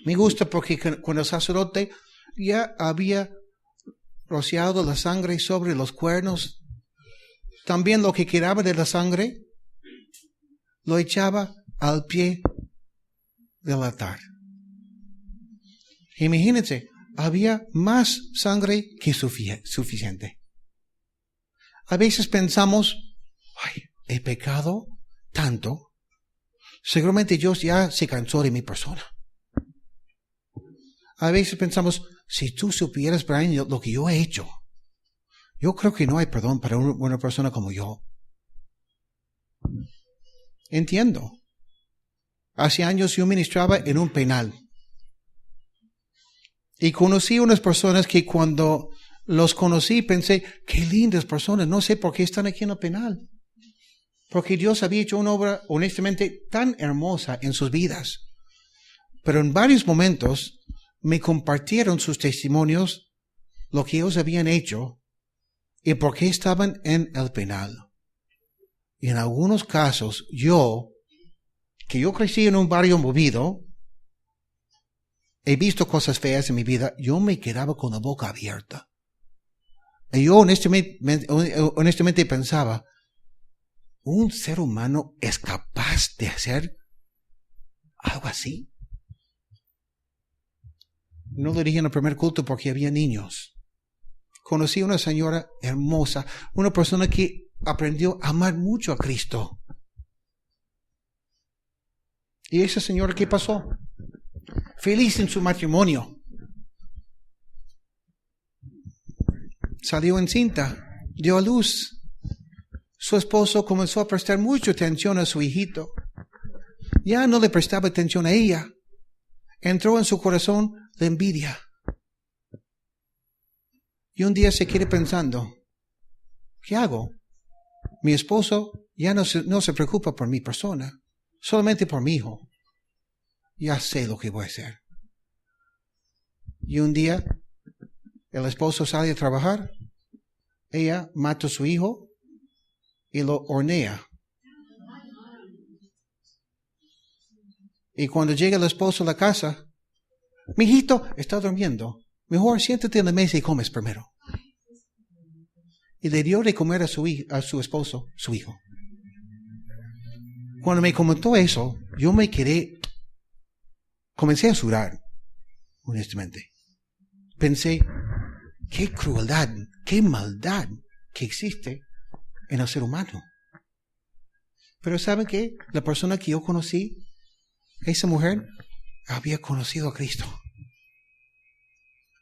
Me gusta porque cuando el sacerdote ya había rociado la sangre sobre los cuernos, también lo que quedaba de la sangre lo echaba al pie del altar. Imagínense, había más sangre que suficiente. A veces pensamos, ay, he pecado tanto, seguramente Dios ya se cansó de mi persona. A veces pensamos, si tú supieras, Brian, lo que yo he hecho, yo creo que no hay perdón para una persona como yo. Entiendo. Hace años yo ministraba en un penal. Y conocí unas personas que cuando los conocí pensé, qué lindas personas, no sé por qué están aquí en el penal. Porque Dios había hecho una obra honestamente tan hermosa en sus vidas. Pero en varios momentos me compartieron sus testimonios, lo que ellos habían hecho y por qué estaban en el penal. Y en algunos casos que yo crecí en un barrio movido, he visto cosas feas en mi vida, yo me quedaba con la boca abierta. Y yo honestamente pensaba, ¿un ser humano es capaz de hacer algo así? No lo dije en el primer culto porque había niños. Conocí a una señora hermosa, una persona que aprendió a amar mucho a Cristo. ¿Y esa señora qué pasó? Feliz en su matrimonio. Salió encinta, dio a luz. Su esposo comenzó a prestar mucha atención a su hijito. Ya no le prestaba atención a ella. Entró en su corazón la envidia. Y un día se queda pensando, ¿qué hago? Mi esposo ya no se preocupa por mi persona, solamente por mi hijo. Ya sé lo que voy a hacer. Y un día, el esposo sale a trabajar, ella mata a su hijo y lo hornea. Y cuando llega el esposo a la casa, mi hijito está durmiendo. Mejor siéntate en la mesa y comes primero. Y le dio de comer a su esposo, su hijo. Cuando me comentó eso, yo comencé a sudar, honestamente. Pensé, qué crueldad, qué maldad que existe en el ser humano. Pero ¿saben qué? La persona que yo conocí, esa mujer, había conocido a Cristo.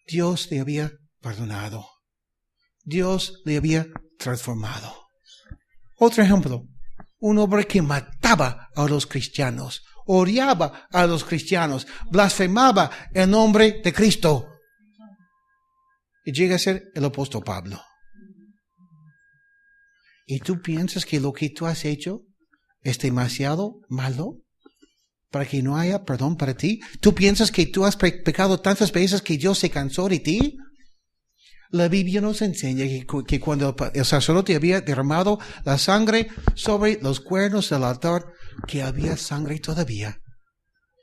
Dios le había perdonado. Dios le había transformado. Otro ejemplo, un hombre que mataba a los cristianos, odiaba a los cristianos, blasfemaba el nombre de Cristo. Y llega a ser el apóstol Pablo. ¿Y tú piensas que lo que tú has hecho es demasiado malo para que no haya perdón para ti? ¿Tú piensas que tú has pecado tantas veces que Dios se cansó de ti? La Biblia nos enseña que cuando el sacerdote había derramado la sangre sobre los cuernos del altar, que había sangre todavía,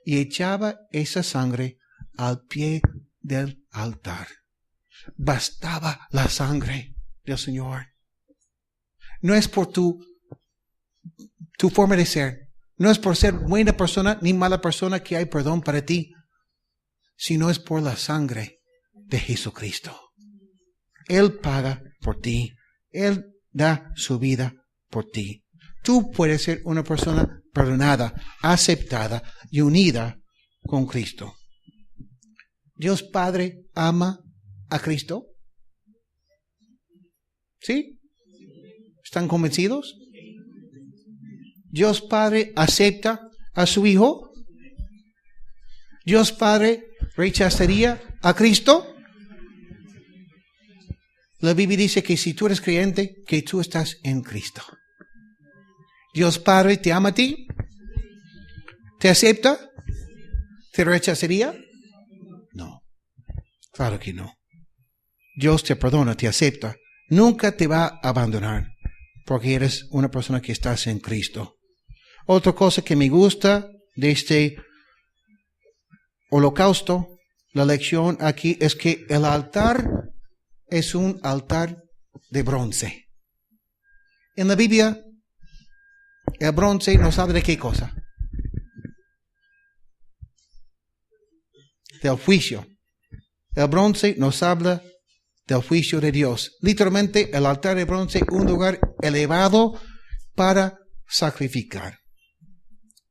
y echaba esa sangre al pie del altar. Bastaba la sangre del Señor. No es por tu forma de ser, no es por ser buena persona ni mala persona que hay perdón para ti, sino es por la sangre de Jesucristo. Él paga por ti. Él da su vida por ti. Tú puedes ser una persona perdonada, aceptada y unida con Cristo. Dios Padre ama a Cristo. ¿Sí? ¿Están convencidos? Dios Padre acepta a su Hijo. Dios Padre rechazaría a Cristo. La Biblia dice que si tú eres creyente, que tú estás en Cristo. Dios Padre te ama a ti. ¿Te acepta? ¿Te rechazaría? No. Claro que no. Dios te perdona, te acepta. Nunca te va a abandonar porque eres una persona que estás en Cristo. Otra cosa que me gusta de holocausto, la lección aquí es que el altar es un altar de bronce. En la Biblia, el bronce nos habla de qué cosa? Del juicio. El bronce nos habla del juicio de Dios. Literalmente, el altar de bronce, un lugar elevado para sacrificar.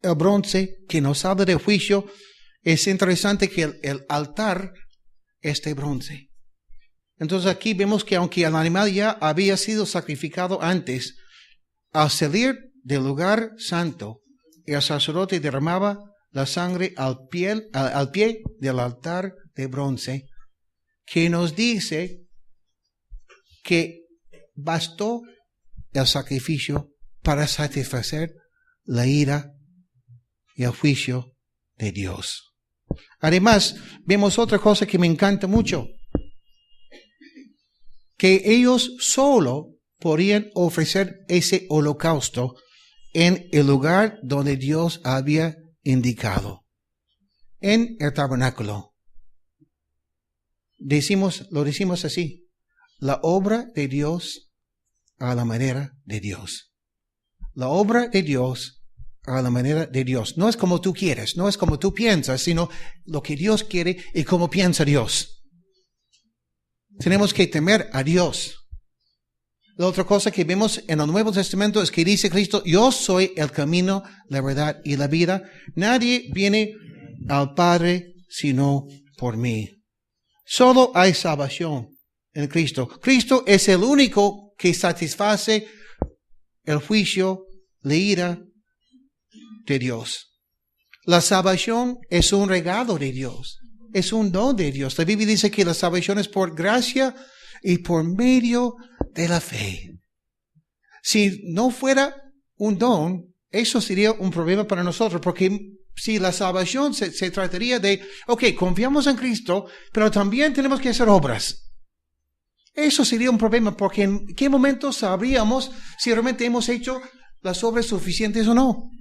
El bronce que nos habla de juicio, es interesante que el altar es de bronce. Entonces aquí vemos que aunque el animal ya había sido sacrificado antes, al salir del lugar santo, el sacerdote derramaba la sangre al pie del altar de bronce, que nos dice que bastó el sacrificio para satisfacer la ira y el juicio de Dios. Además, vemos otra cosa que me encanta mucho, que ellos solo podían ofrecer ese holocausto en el lugar donde Dios había indicado, en el tabernáculo. Lo decimos así, la obra de Dios a la manera de Dios. La obra de Dios a la manera de Dios. No es como tú quieres, no es como tú piensas, sino lo que Dios quiere y cómo piensa Dios. Tenemos que temer a Dios. La otra cosa que vemos en el Nuevo Testamento es que dice Cristo, yo soy el camino, la verdad y la vida. Nadie viene al Padre sino por mí. Solo hay salvación en Cristo. Cristo es el único que satisface el juicio, la ira de Dios. La salvación es un regalo de Dios. Es un don de Dios. La Biblia dice que la salvación es por gracia y por medio de la fe. Si no fuera un don, eso sería un problema para nosotros, porque si la salvación se trataría de, confiamos en Cristo, pero también tenemos que hacer obras. Eso sería un problema, porque en qué momento sabríamos si realmente hemos hecho las obras suficientes o no.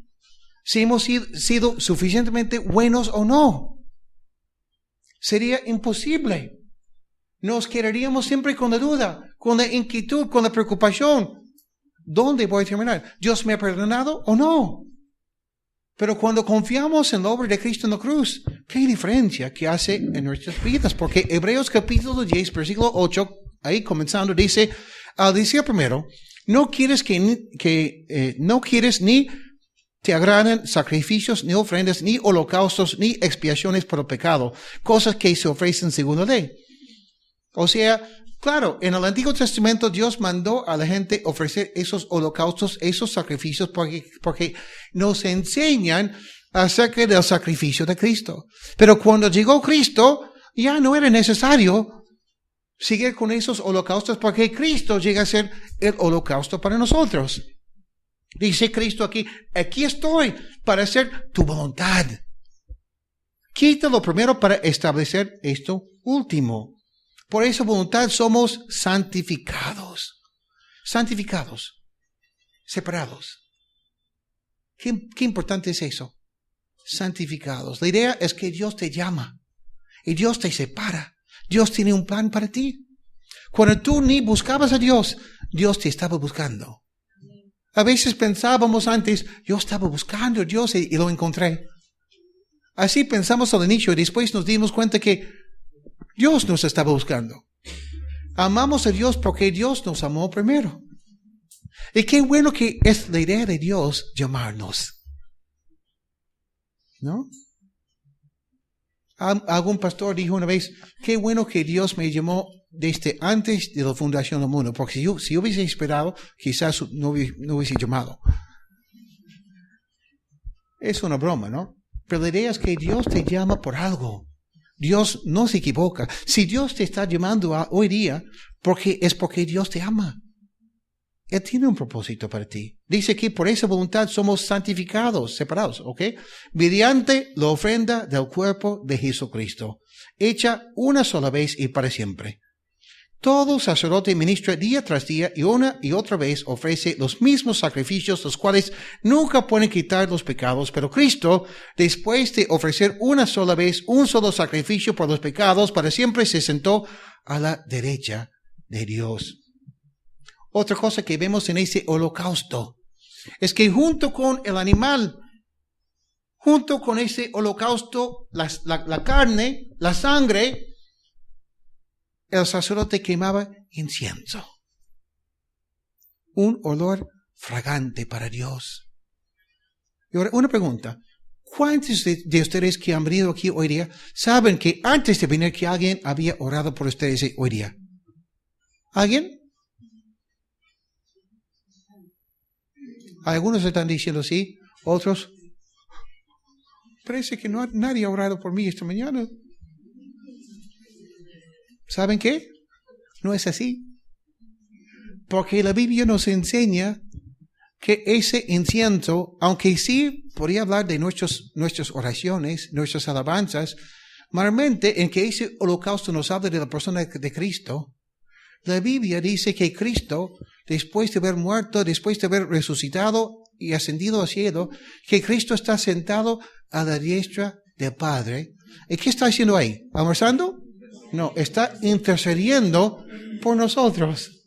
Si hemos sido suficientemente buenos o no. Sería imposible. Nos quedaríamos siempre con la duda, con la inquietud, con la preocupación. ¿Dónde voy a terminar? ¿Dios me ha perdonado o no? Pero cuando confiamos en la obra de Cristo en la cruz, ¿qué diferencia que hace en nuestras vidas? Porque Hebreos capítulo 10, versículo 8, ahí comenzando, dice, al decir primero, no quieres ni te agradan sacrificios, ni ofrendas, ni holocaustos, ni expiaciones por el pecado, cosas que se ofrecen según la ley. O sea, claro, en el Antiguo Testamento Dios mandó a la gente ofrecer esos holocaustos, esos sacrificios, porque nos enseñan acerca del sacrificio de Cristo. Pero cuando llegó Cristo, ya no era necesario seguir con esos holocaustos, porque Cristo llega a ser el holocausto para nosotros. Dice Cristo aquí estoy para hacer tu voluntad. Quita lo primero para establecer esto último. Por esa voluntad somos santificados. Santificados. Separados. ¿Qué importante es eso? Santificados. La idea es que Dios te llama. Y Dios te separa. Dios tiene un plan para ti. Cuando tú ni buscabas a Dios, Dios te estaba buscando. A veces pensábamos antes, yo estaba buscando a Dios y lo encontré. Así pensamos al inicio y después nos dimos cuenta que Dios nos estaba buscando. Amamos a Dios porque Dios nos amó primero. Y qué bueno que es la idea de Dios llamarnos. ¿No? Algún pastor dijo una vez, qué bueno que Dios me llamó desde antes de la fundación del mundo, porque si yo hubiese esperado, quizás no hubiese llamado. Es una broma, ¿no? Pero la idea es que Dios te llama por algo. Dios no se equivoca. Si Dios te está llamando hoy día, es porque Dios te ama. Él tiene un propósito para ti. Dice que por esa voluntad somos santificados, separados, ¿ok? Mediante la ofrenda del cuerpo de Jesucristo, hecha una sola vez y para siempre. Todo sacerdote ministra día tras día y una y otra vez ofrece los mismos sacrificios, los cuales nunca pueden quitar los pecados. Pero Cristo, después de ofrecer una sola vez un solo sacrificio por los pecados, para siempre se sentó a la derecha de Dios. Otra cosa que vemos en ese holocausto es que junto con el animal, junto con ese holocausto, la carne, la sangre, el sacerdote quemaba incienso. Un olor fragante para Dios. Y ahora, una pregunta. ¿Cuántos de ustedes que han venido aquí hoy día saben que antes de venir que alguien había orado por ustedes hoy día? ¿Alguien? Algunos están diciendo sí, otros. Parece que nadie ha orado por mí esta mañana. ¿Saben qué? No es así. Porque la Biblia nos enseña que ese incienso, aunque sí podría hablar de nuestras oraciones, nuestras alabanzas, mayormente en que ese holocausto nos habla de la persona de Cristo, la Biblia dice que Cristo, después de haber muerto, después de haber resucitado y ascendido al cielo, que Cristo está sentado a la diestra del Padre. ¿Y qué está haciendo ahí? ¿Almorzando? No, está intercediendo por nosotros.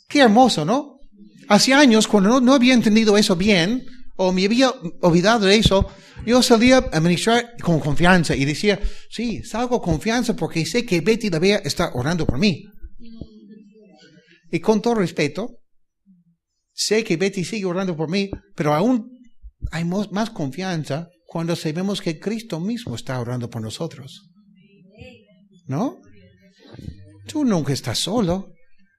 Qué hermoso, ¿no? Hace años, cuando no había entendido eso bien, o me había olvidado de eso, yo salía a ministrar con confianza y decía, sí, salgo con confianza porque sé que Betty la Bea está orando por mí. Y con todo respeto, sé que Betty sigue orando por mí, pero aún hay más confianza cuando sabemos que Cristo mismo está orando por nosotros. ¿No? Tú nunca estás solo,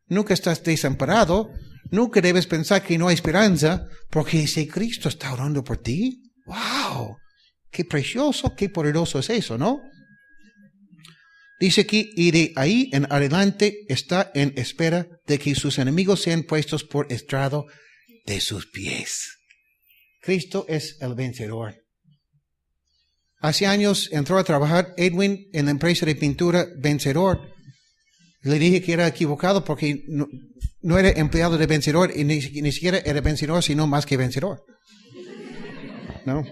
nunca estás desamparado, nunca debes pensar que no hay esperanza, porque ese Cristo está orando por ti. ¡Wow! ¡Qué precioso, qué poderoso es eso!, ¿no? Dice aquí, y de ahí en adelante está en espera de que sus enemigos sean puestos por estrado de sus pies. Cristo es el vencedor. Hace años entró a trabajar Edwin en la empresa de pintura Vencedor. Le dije que era equivocado porque no era empleado de Vencedor y ni siquiera era vencedor, sino más que vencedor. ¿No?